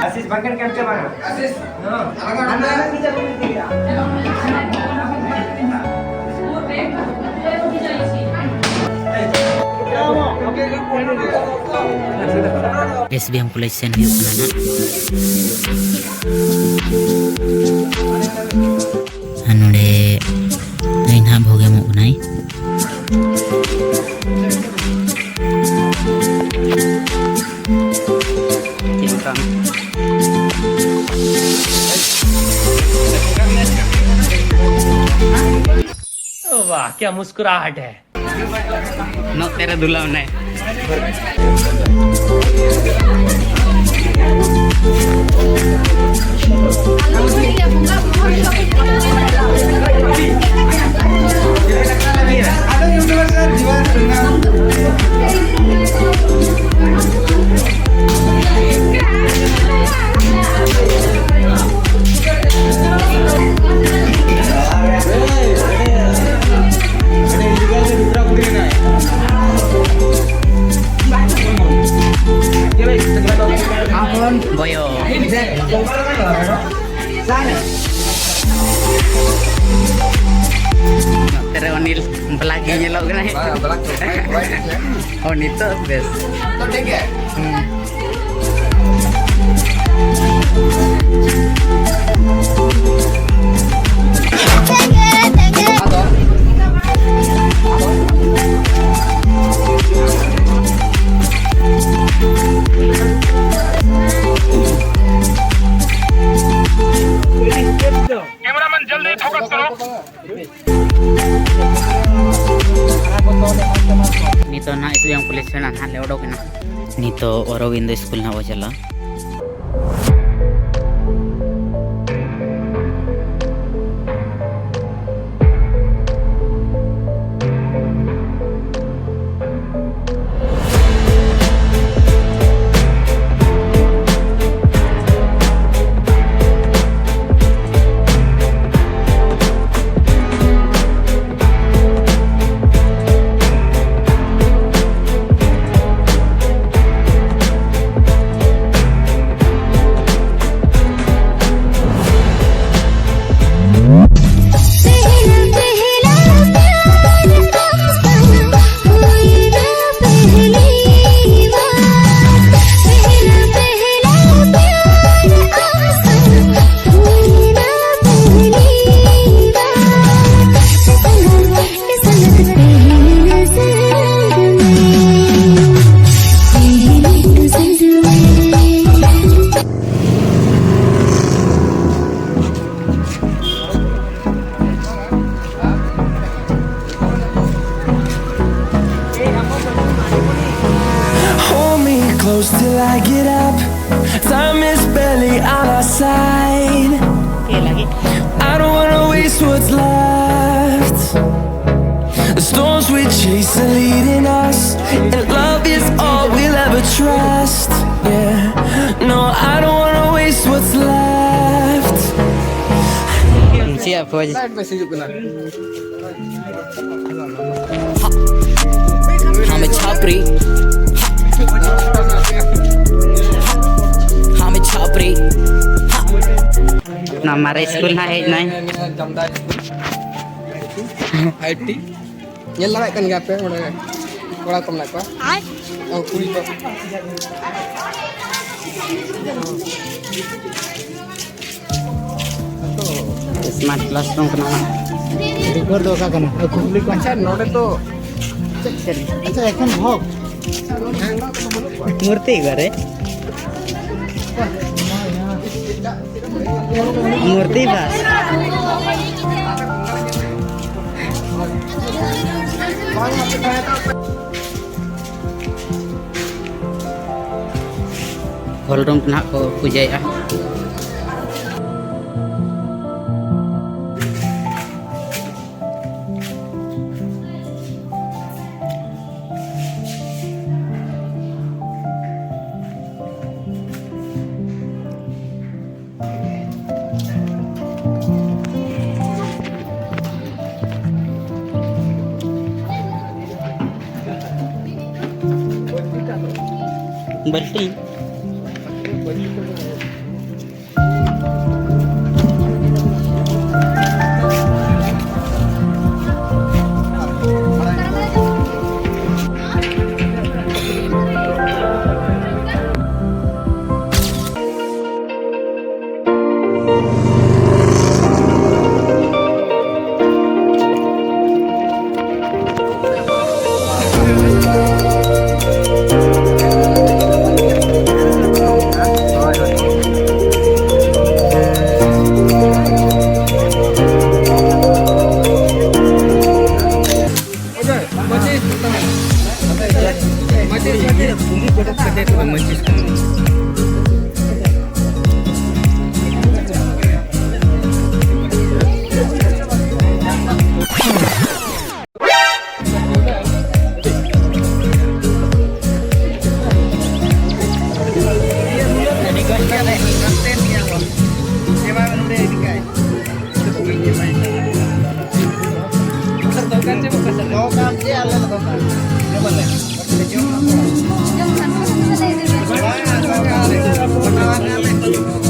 आशीष bunker करते बघा आशीष SBM College sen hiu kana anude nain ha bhoge mo unai वाह क्या मुस्कुराहट है no तेरा दूल्हा होना है boyo Tere onil pelagi nyelok kena oh nito bes cameraman जल्दी फोकस करो nito na SBM College na hale odok na nito Aurovindo School na wajala close till I get up. Time is barely on our side. I don't wanna waste what's left. The storms we chase are leading us, and love is all we'll ever trust. Yeah, no, I don't wanna waste what's left. siap bos hame chapri hame chapri nama school na hai nai IT nyel la kan gape ode kola kom nak ko ai oh kuri ko smart classroom kana record do ka kana kubli ko acha note to acha ekhon hok murti gare murti bas hall room nak ko puja ya berarti दोघांचे बघ कसं Jangan